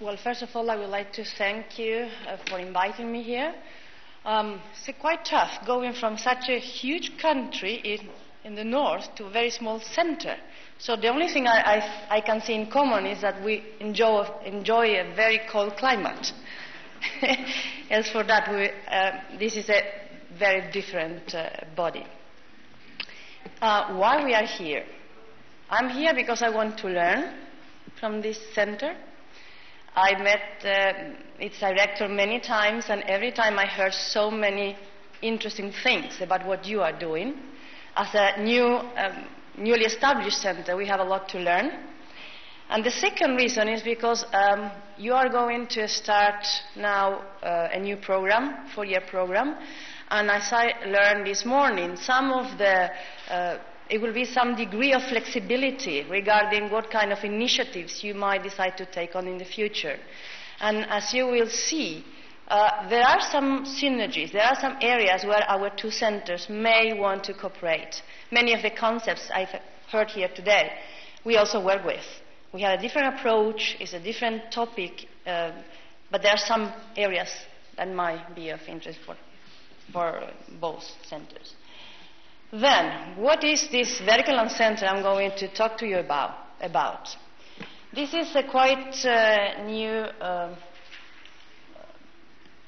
Well, first of all, I would like to thank you for inviting me here. It's quite tough going from such a huge country in the north to a very small center. So the only thing I can see in common is that we enjoy a very cold climate. As for that, this is a very different body. Why we are here? I'm here because I want to learn from this center. I met its director many times, and every time I heard so many interesting things about what you are doing. As a newly established center, we have a lot to learn. And the second reason is because you are going to start now a new program, 4-year program, and as I learned this morning, it will be some degree of flexibility regarding what kind of initiatives you might decide to take on in the future. And as you will see, there are some synergies, there are some areas where our two centers may want to cooperate. Many of the concepts I've heard here today, we also work with. We have a different approach, it's a different topic, but there are some areas that might be of interest for both centers. Then, what is this vertical land center I'm going to talk to you about? This is a quite new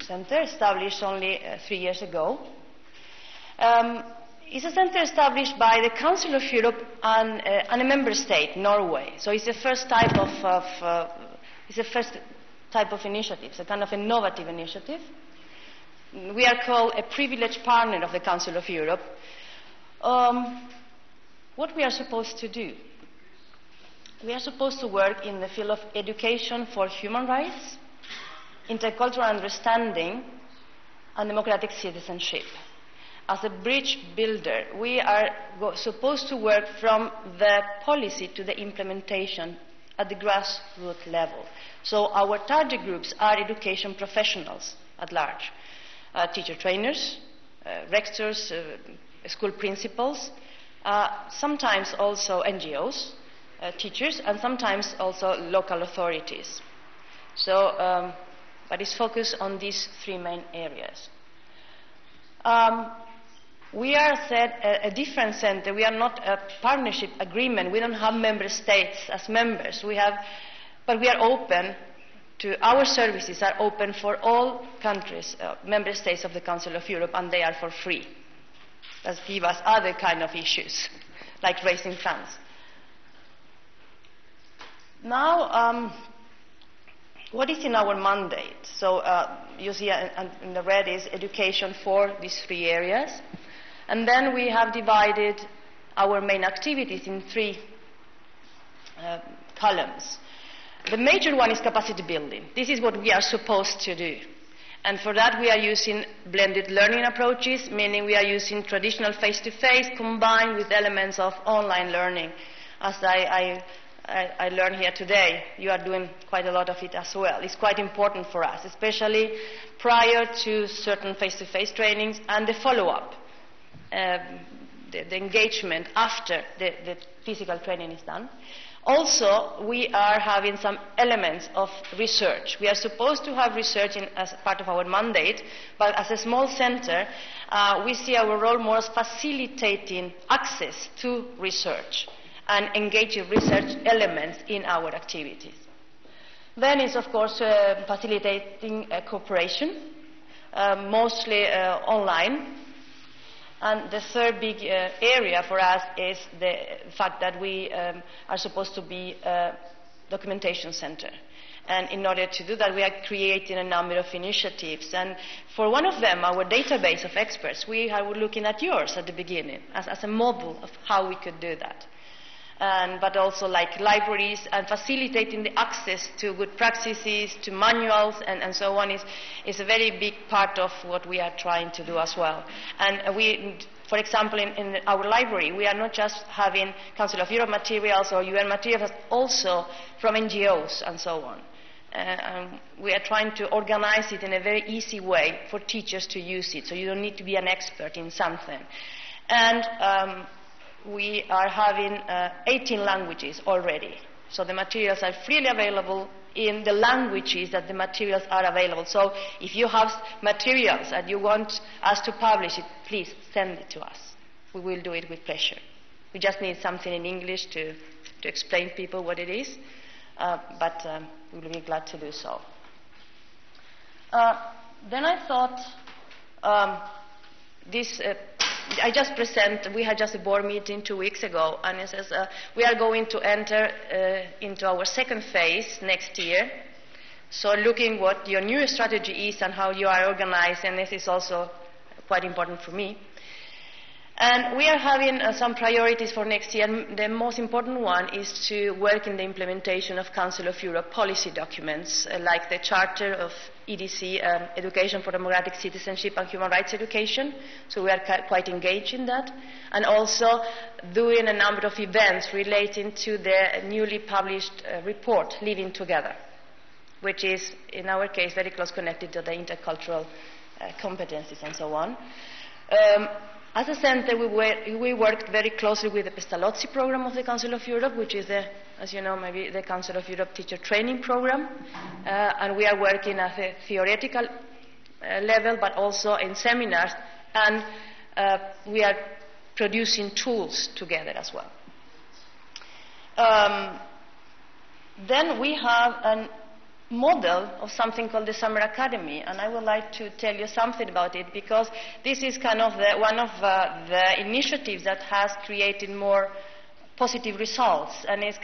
center, established only 3 years ago. It's a center established by the Council of Europe and a member state, Norway. So it's the first type of initiative, it's a kind of innovative initiative. We are called a privileged partner of the Council of Europe. What we are supposed to do? We are supposed to work in the field of education for human rights, intercultural understanding, and democratic citizenship. As a bridge builder, we are supposed to work from the policy to the implementation at the grassroots level. So our target groups are education professionals at large, teacher trainers, rectors, school principals, sometimes also NGOs, teachers, and sometimes also local authorities. So, but it's focused on these 3 main areas. We are a different center. We are not a partnership agreement. We don't have member states as members. But we are open to, our services are open for all countries, member states of the Council of Europe, and they are for free. That give us other kind of issues, like raising funds. Now, what is in our mandate? So you see in the red is education for these 3 areas. And then we have divided our main activities in 3 columns. The major one is capacity building. This is what we are supposed to do. And for that we are using blended learning approaches, meaning we are using traditional face-to-face combined with elements of online learning. As I learned here today, you are doing quite a lot of it as well. It's quite important for us, especially prior to certain face-to-face trainings and the follow-up, the engagement after the physical training is done. Also, we are having some elements of research. We are supposed to have research as part of our mandate, but as a small center, we see our role more as facilitating access to research and engaging research elements in our activities. Then it's, of course, facilitating cooperation, mostly online. And the third big area for us is the fact that we are supposed to be a documentation center. And in order to do that, we are creating a number of initiatives. And for one of them, our database of experts, we were looking at yours at the beginning as a model of how we could do that. But also like libraries and facilitating the access to good practices, to manuals and so on is a very big part of what we are trying to do as well. And we, for example, in our library, we are not just having Council of Europe materials or UN materials, but also from NGOs and so on. We are trying to organize it in a very easy way for teachers to use it, so you don't need to be an expert in something. And we are having 18 languages already. So the materials are freely available in the languages that the materials are available. So if you have materials and you want us to publish it, please send it to us. We will do it with pleasure. We just need something in English to explain to people what it is, but we will be glad to do so. Then I thought I just we had just a board meeting 2 weeks ago, and it says we are going to enter into our second phase next year. So looking what your new strategy is and how you are organized, and this is also quite important for me. And we are having some priorities for next year. The most important one is to work in the implementation of Council of Europe policy documents, like the Charter of EDC, Education for Democratic Citizenship and Human Rights Education. So we are quite engaged in that. And also doing a number of events relating to the newly published report, Living Together, which is, in our case, very close connected to the intercultural competencies and so on. As a center, we worked very closely with the Pestalozzi program of the Council of Europe, which is, as you know, maybe the Council of Europe teacher training program. And we are working at a theoretical level, but also in seminars. And we are producing tools together as well. Then we have a model of something called the Summer Academy, and I would like to tell you something about it, because this is kind of one of the initiatives that has created more positive results, and it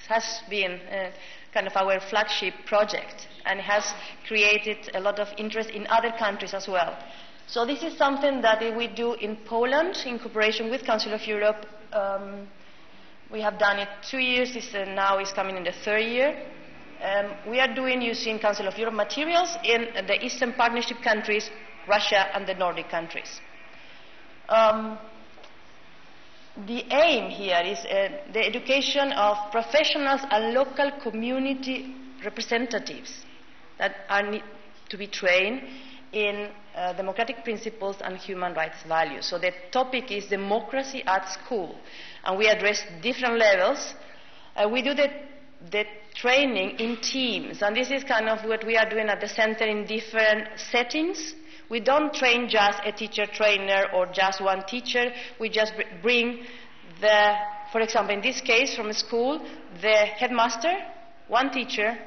has been kind of our flagship project, and has created a lot of interest in other countries as well. So this is something that we do in Poland in cooperation with Council of Europe. We have done it 2 years, now it's coming in the 3rd year. We are doing using Council of Europe materials in the Eastern Partnership countries, Russia and the Nordic countries. The aim here is the education of professionals and local community representatives that need to be trained in democratic principles and human rights values. So the topic is democracy at school, and we address different levels. We do the training in teams, and this is kind of what we are doing at the center in different settings. We don't train just a teacher trainer or just one teacher. We just bring for example, in this case from a school, the headmaster, one teacher,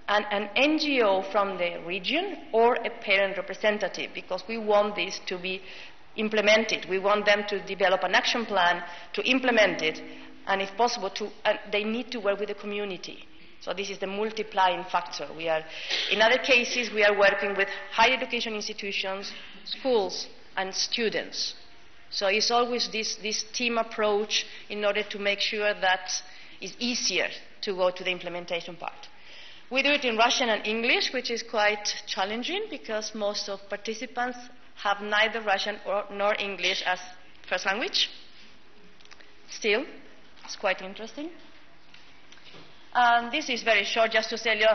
and an NGO from the region or a parent representative, because we want this to be implemented. We want them to develop an action plan to implement it, and if possible, they need to work with the community. So this is the multiplying factor. In other cases, we are working with higher education institutions, schools, and students. So it's always this team approach in order to make sure that it's easier to go to the implementation part. We do it in Russian and English, which is quite challenging because most of participants have neither Russian nor English as first language. Still, it's quite interesting. This is very short, just to tell you,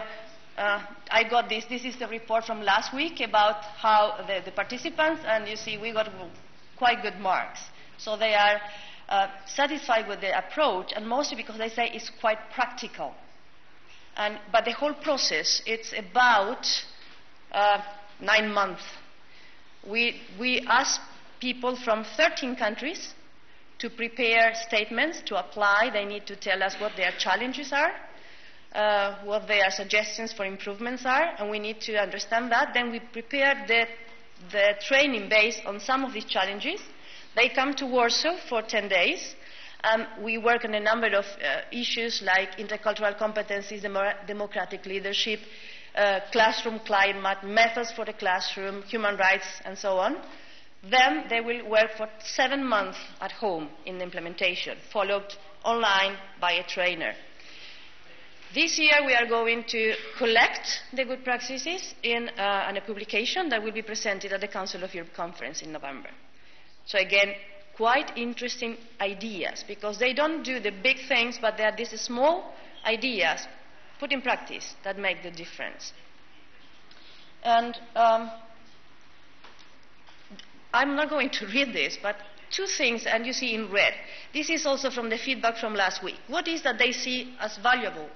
I got this. This is the report from last week about how the participants, and you see we got quite good marks. So they are satisfied with the approach, and mostly because they say it's quite practical. But the whole process, it's about 9 months. We ask people from 13 countries to prepare statements to apply. They need to tell us what their challenges are, what their suggestions for improvements are, and we need to understand that. Then we prepare the training based on some of these challenges. They come to Warsaw for 10 days. We work on a number of issues like intercultural competencies, democratic leadership, classroom climate, methods for the classroom, human rights, and so on. Then they will work for 7 months at home in the implementation, followed online by a trainer. This year we are going to collect the good practices in a publication that will be presented at the Council of Europe conference in November. So again, quite interesting ideas, because they don't do the big things, but they are these small ideas put in practice that make the difference. And I'm not going to read this, but 2 things, and you see in red. This is also from the feedback from last week. What is that they see as valuable?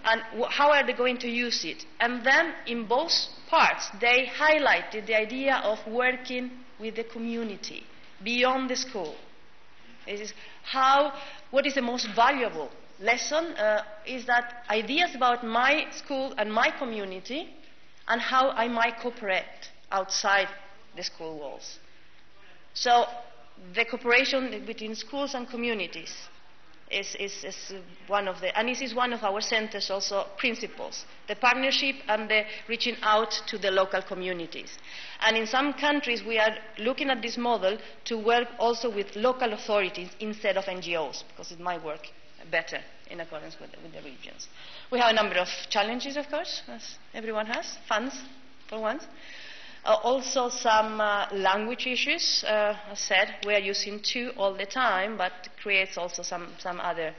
and how are they going to use it? And then in both parts, they highlighted the idea of working with the community beyond the school. This is what is the most valuable lesson is that ideas about my school and my community and how I might cooperate outside the school walls. So the cooperation between schools and communities is one of the, and this is one of our center's also principles, the partnership and the reaching out to the local communities. And in some countries we are looking at this model to work also with local authorities instead of NGOs, because it might work better in accordance with the regions. We have a number of challenges, of course, as everyone has, funds for once. Also some language issues. As said, we are using 2 all the time, but creates also some other.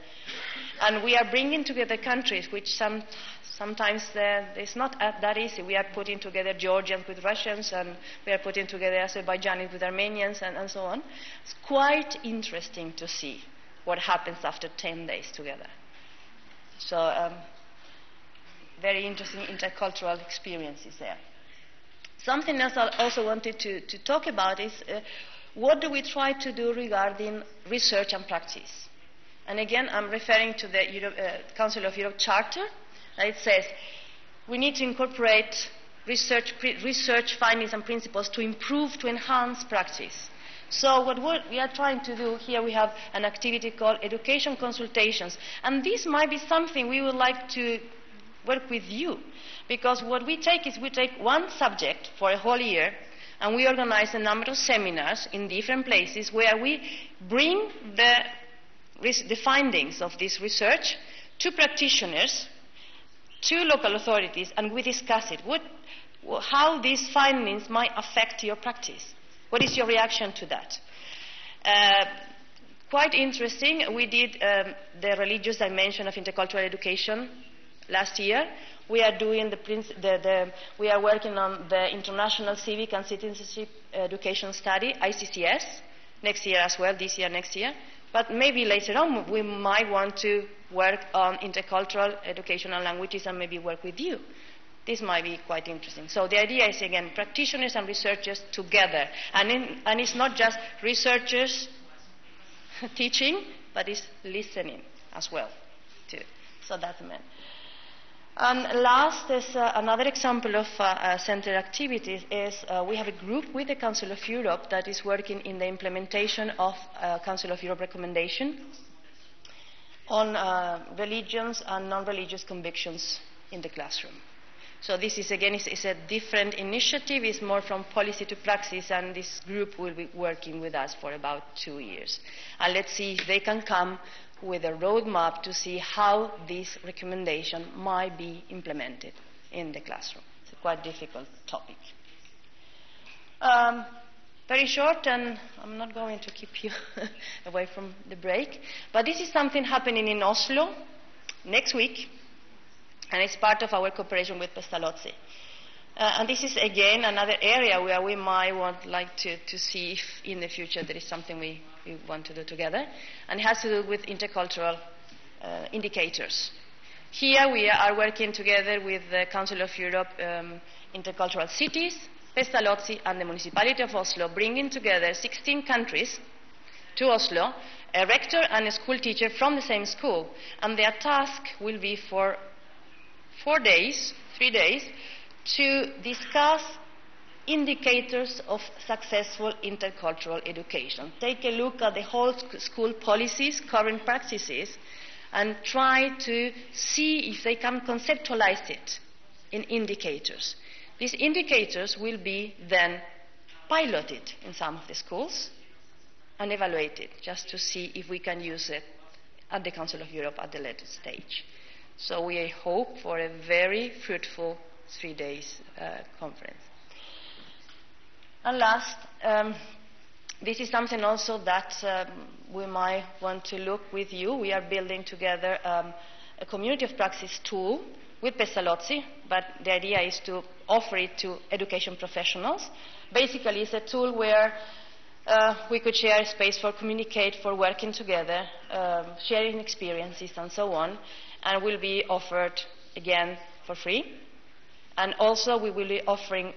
And we are bringing together countries which sometimes it's not that easy. We are putting together Georgians with Russians, and we are putting together Azerbaijanis with Armenians, and so on. It's quite interesting to see what happens after 10 days together. So very interesting intercultural experiences there. Something else I also wanted to talk about is what do we try to do regarding research and practice? And again, I'm referring to the Council of Europe Charter. It says we need to incorporate research findings and principles to improve, to enhance practice. So what we are trying to do here, we have an activity called education consultations. And this might be something we would like to work with you. Because what we take is we take one subject for a whole year and we organize a number of seminars in different places where we bring the findings of this research to practitioners, to local authorities, and we discuss it. How these findings might affect your practice. What is your reaction to that? Quite interesting, we did the religious dimension of intercultural education last year. We are doing we are working on the International Civic and Citizenship Education Study, ICCS, next year as well, this year, next year. But maybe later on we might want to work on intercultural education and languages and maybe work with you. This might be quite interesting. So the idea is, again, practitioners and researchers together. And it's not just researchers teaching, but it's listening as well, too. So that's the main. And last, there's another example of center activities is we have a group with the Council of Europe that is working in the implementation of Council of Europe recommendation on religions and non-religious convictions in the classroom. So this is, again, is a different initiative. It's more from policy to praxis, and this group will be working with us for about 2 years. And let's see if they can come with a roadmap to see how this recommendation might be implemented in the classroom. It's a quite difficult topic. Very short, and I'm not going to keep you away from the break, but this is something happening in Oslo next week, and it's part of our cooperation with Pestalozzi. And this is, again, another area where we might like to see if in the future there is something we want to do together. And it has to do with intercultural indicators. Here we are working together with the Council of Europe Intercultural Cities, Pestalozzi, and the Municipality of Oslo, bringing together 16 countries to Oslo, a rector and a school teacher from the same school. And their task will be for 3 days, to discuss indicators of successful intercultural education. Take a look at the whole school policies, current practices, and try to see if they can conceptualize it in indicators. These indicators will be then piloted in some of the schools and evaluated, just to see if we can use it at the Council of Europe at the later stage. So we hope for a very fruitful 3 days conference. And last, this is something also that we might want to look with you. We are building together a community of praxis tool with Pestalozzi, but the idea is to offer it to education professionals. Basically, it's a tool where we could share a space for communicate, for working together, sharing experiences and so on, and will be offered again, for free. And also we will be offering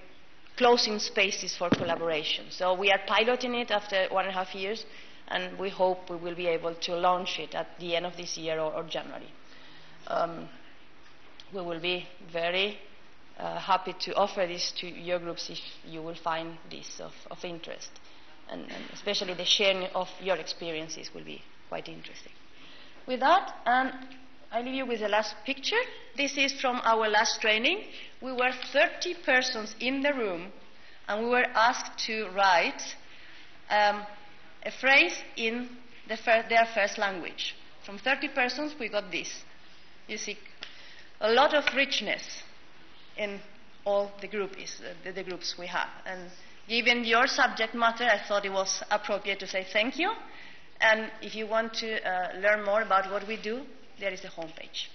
closing spaces for collaboration. So we are piloting it after 1.5 years, and we hope we will be able to launch it at the end of this year or January. We will be very happy to offer this to your groups if you will find this of interest. And especially the sharing of your experiences will be quite interesting. With that, I leave you with the last picture. This is from our last training. We were 30 persons in the room, and we were asked to write a phrase in their first language. From 30 persons, we got this. You see, a lot of richness in all the groups we have. And given your subject matter, I thought it was appropriate to say thank you. And if you want to learn more about what we do, there is a homepage.